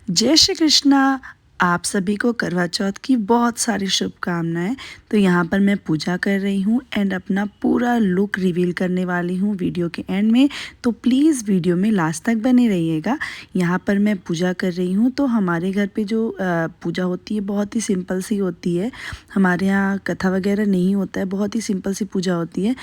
जय श्री कृष्णा। आप सभी को करवा चौथ की बहुत सारी शुभकामनाएं। तो यहाँ पर मैं पूजा कर रही हूँ एंड अपना पूरा लुक रिवील करने वाली हूँ वीडियो के एंड में। तो प्लीज़ वीडियो में लास्ट तक बने रहिएगा। यहाँ पर मैं पूजा कर रही हूँ। तो हमारे घर पे जो पूजा होती है बहुत ही सिंपल सी होती है। हमारे यहाँ कथा वगैरह नहीं होता है, बहुत ही सिंपल सी पूजा होती है।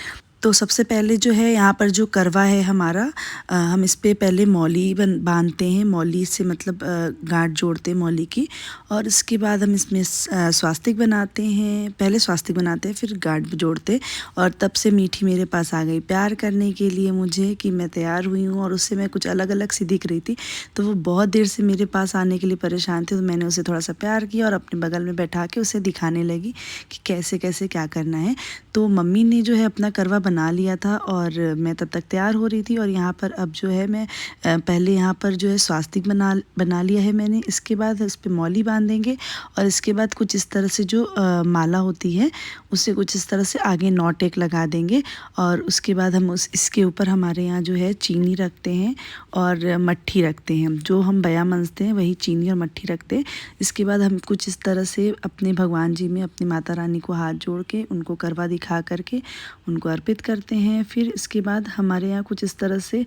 तो सबसे पहले जो है यहाँ पर जो करवा है हमारा, हम इस पे पहले मौली बांधते हैं। मौली से मतलब गांठ जोड़ते हैं मौली की, और इसके बाद हम इसमें स्वास्तिक बनाते हैं। पहले स्वास्तिक बनाते हैं फिर गांठ जोड़ते। और तब से मीठी मेरे पास आ गई प्यार करने के लिए मुझे कि मैं तैयार हुई हूँ, और उससे मैं कुछ अलग अलग सी दिख रही थी। तो वो बहुत देर से मेरे पास आने के लिए परेशान थी। तो मैंने उसे थोड़ा सा प्यार किया और अपने बगल में बैठा के उसे दिखाने लगी कि कैसे कैसे क्या करना है। तो मम्मी ने जो है अपना करवा बना लिया था और मैं तब तक तैयार हो रही थी। और यहाँ पर अब जो है मैं पहले यहाँ पर जो है स्वास्तिक बना लिया है मैंने। इसके बाद इस पर मौली बांधेंगे और इसके बाद कुछ इस तरह से जो माला होती है उससे कुछ इस तरह से आगे नॉट एक लगा देंगे। और उसके बाद हम इसके ऊपर हमारे यहाँ जो है चीनी रखते हैं और मट्ठी रखते हैं। जो हम बया मनसते हैं वही चीनी और मट्ठी रखते हैं। इसके बाद हम कुछ इस तरह से अपने भगवान जी में अपनी माता रानी को हाथ जोड़ के उनको करवा दिखा करके उनको अर्पित करते हैं। फिर इसके बाद हमारे यहाँ कुछ इस तरह से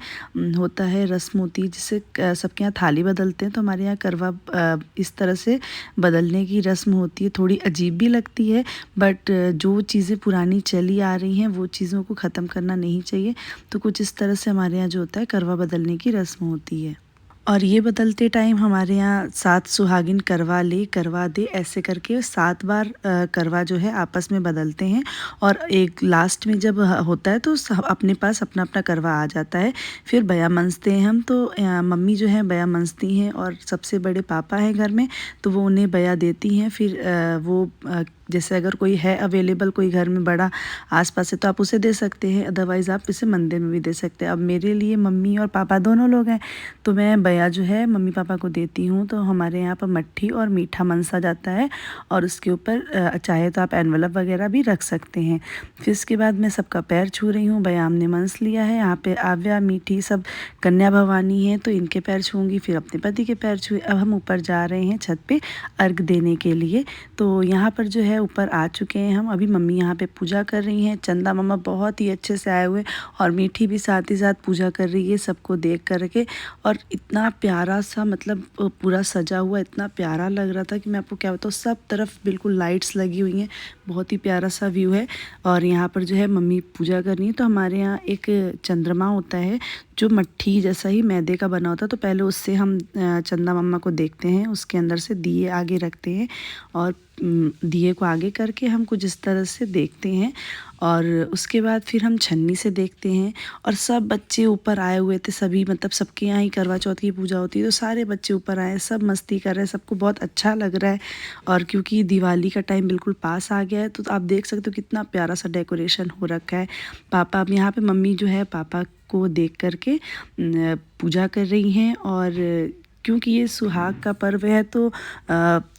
होता है, रस्म होती है जिससे सबके यहाँ थाली बदलते हैं। तो हमारे यहाँ करवा इस तरह से बदलने की रस्म होती है। थोड़ी अजीब भी लगती है, बट जो चीज़ें पुरानी चली आ रही हैं वो चीज़ों को ख़त्म करना नहीं चाहिए। तो कुछ इस तरह से हमारे यहाँ जो होता है करवा बदलने की रस्म होती है। और ये बदलते टाइम हमारे यहाँ 7 सुहागिन करवा ले करवा दे ऐसे करके 7 बार करवा जो है आपस में बदलते हैं। और एक लास्ट में जब होता है तो अपने पास अपना अपना करवा आ जाता है। फिर बया मनसते हैं हम। तो मम्मी जो है बया मनसती हैं और सबसे बड़े पापा हैं घर में, तो वो उन्हें बया देती हैं। फिर वो जैसे अगर कोई है अवेलेबल, कोई घर में बड़ा आसपास है तो आप उसे दे सकते हैं, अदरवाइज़ आप इसे मंदिर में भी दे सकते हैं। अब मेरे लिए मम्मी और पापा दोनों लोग हैं तो मैं बया जो है मम्मी पापा को देती हूँ। तो हमारे यहाँ पर मट्ठी और मीठा मनसा जाता है और उसके ऊपर चाहे तो आप एनवलप वगैरह भी रख सकते हैं। फिर इसके बाद मैं सबका पैर छू रही हूँ। बया हमने मनस लिया है। यहाँ पे आव्या मीठी सब कन्या भवानी है तो इनके पैर छूँगी, फिर अपने पति के पैर छुए। अब हम ऊपर जा रहे हैं छत पे अर्घ देने के लिए। तो यहाँ पर जो है ऊपर आ चुके हैं हम। अभी मम्मी यहाँ पे पूजा कर रही हैं। चंदा मामा बहुत ही अच्छे से आए हुए और मीठी भी साथ ही साथ पूजा कर रही है सबको देख करके। और इतना प्यारा सा मतलब पूरा सजा हुआ, इतना प्यारा लग रहा था कि मैं आपको क्या बताऊँ। सब तरफ बिल्कुल लाइट्स लगी हुई हैं, बहुत ही प्यारा सा व्यू है। और यहाँ पर जो है मम्मी पूजा कर रही है। तो हमारे यहाँ एक चंद्रमा होता है जो मट्ठी जैसा ही मैदे का बना होता है। तो पहले उससे हम चंदा मामा को देखते हैं, उसके अंदर से दिए आगे रखते हैं और दिए को आगे करके हम कुछ इस तरह से देखते हैं। और उसके बाद फिर हम छन्नी से देखते हैं। और सब बच्चे ऊपर आए हुए थे, सभी मतलब सबके यहाँ ही करवा चौथ की पूजा होती है तो सारे बच्चे ऊपर आए, सब मस्ती कर रहे हैं, सबको बहुत अच्छा लग रहा है। और क्योंकि दिवाली का टाइम बिल्कुल पास आ गया है तो आप देख सकते हो कितना प्यारा सा डेकोरेशन हो रखा है। पापा अब यहाँ पे मम्मी जो है पापा को देख करके पूजा कर रही हैं। और क्योंकि ये सुहाग का पर्व है तो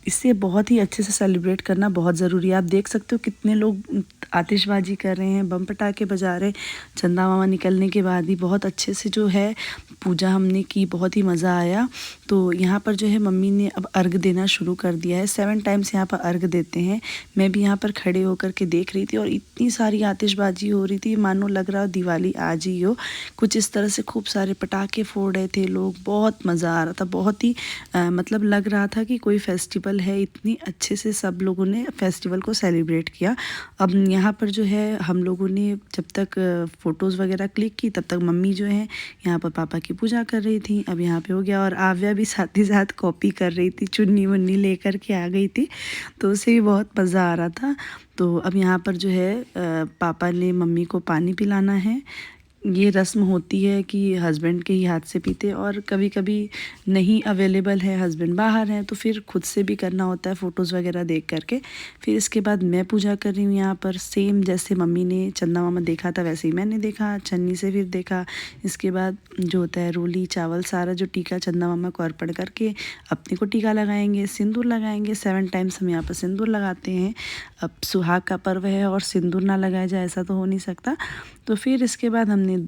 इसे बहुत ही अच्छे से सेलिब्रेट करना बहुत ज़रूरी है। आप देख सकते हो कितने लोग आतिशबाजी कर रहे हैं, बम पटाखे बजा रहे। चंदा मामा निकलने के बाद ही बहुत अच्छे से जो है पूजा हमने की, बहुत ही मज़ा आया। तो यहाँ पर जो है मम्मी ने अब अर्घ देना शुरू कर दिया है। 7 टाइम्स यहाँ पर अर्घ देते हैं। मैं भी यहाँ पर खड़े होकर के देख रही थी और इतनी सारी आतिशबाजी हो रही थी, मानो लग रहा हो दिवाली आज ही हो। कुछ इस तरह से खूब सारे पटाखे फोड़ रहे थे लोग, बहुत मज़ा आ रहा था। बहुत ही मतलब लग रहा था कि कोई फेस्टिवल है। इतनी अच्छे से सब लोगों ने फेस्टिवल को सेलिब्रेट किया। अब यहाँ पर जो है हम लोगों ने जब तक फ़ोटोज़ वगैरह क्लिक की तब तक मम्मी जो है यहाँ पर पापा की पूजा कर रही थी। अब यहाँ पे हो गया और आव्या भी साथ ही साथ कॉपी कर रही थी, चुन्नी वुन्नी लेकर के आ गई थी तो उसे भी बहुत मज़ा आ रहा था। तो अब यहाँ पर जो है पापा ने मम्मी को पानी पिलाना है। ये रस्म होती है कि हस्बैंड के ही हाथ से पीते, और कभी कभी नहीं अवेलेबल है, हस्बैंड बाहर हैं तो फिर खुद से भी करना होता है फ़ोटोज़ वगैरह देख करके। फिर इसके बाद मैं पूजा कर रही हूँ यहाँ पर। सेम जैसे मम्मी ने चंदा मामा देखा था वैसे ही मैंने देखा, छन्नी से फिर देखा। इसके बाद जो होता है रोली चावल सारा जो टीका चंदा मामा को अर्पण करके अपने को टीका लगाएंगे, सिंदूर लगाएंगे। 7 टाइम्स हम यहाँ पर सिंदूर लगाते हैं। अब सुहाग का पर्व है और सिंदूर ना लगाया जाए ऐसा तो हो नहीं सकता। तो फिर इसके बाद हमने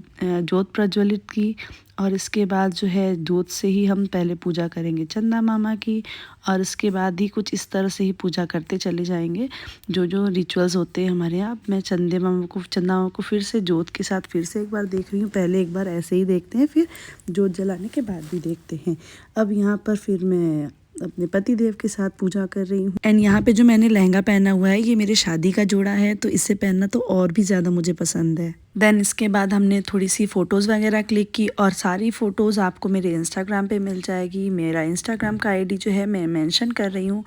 जोत प्रज्वलित की और इसके बाद जो है जोत से ही हम पहले पूजा करेंगे चंदा मामा की, और इसके बाद ही कुछ इस तरह से ही पूजा करते चले जाएंगे जो जो रिचुअल्स होते हैं हमारे यहाँ। मैं चंदा मामा को फिर से जोत के साथ फिर से एक बार देख रही हूँ। पहले एक बार ऐसे ही देखते हैं, फिर जोत जलाने के बाद भी देखते हैं। अब यहाँ पर फिर मैं अपने पति देव के साथ पूजा कर रही हूँ। एंड यहाँ पे जो मैंने लहंगा पहना हुआ है ये मेरे शादी का जोड़ा है, तो इससे पहनना तो और भी ज़्यादा मुझे पसंद है। देन इसके बाद हमने थोड़ी सी फ़ोटोज़ वगैरह क्लिक की, और सारी फ़ोटोज़ आपको मेरे इंस्टाग्राम पे मिल जाएगी। मेरा इंस्टाग्राम का आईडी जो है मैं मेंशन कर रही हूँ,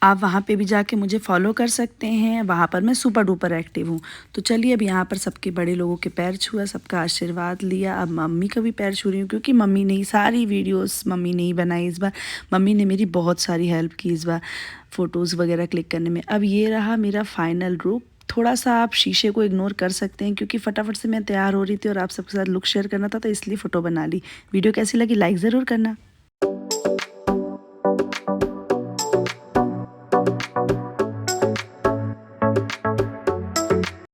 आप वहाँ पे भी जाके मुझे फॉलो कर सकते हैं। वहाँ पर मैं सुपर डुपर एक्टिव हूँ। तो चलिए अब यहाँ पर सबके बड़े लोगों के पैर छुआ, सबका आशीर्वाद लिया। अब मम्मी का भी पैर छू रही हूँ क्योंकि मम्मी ने ही सारी वीडियोस मम्मी ने ही बनाई इस बार। मम्मी ने मेरी बहुत सारी हेल्प की इस बार फ़ोटोज़ वगैरह क्लिक करने में। अब ये रहा मेरा फाइनल लुक। थोड़ा सा आप शीशे को इग्नोर कर सकते हैं क्योंकि फटाफट से मैं तैयार हो रही थी और आप सबके साथ लुक शेयर करना था, तो इसलिए फ़ोटो बना ली। वीडियो कैसी लगी लाइक ज़रूर करना।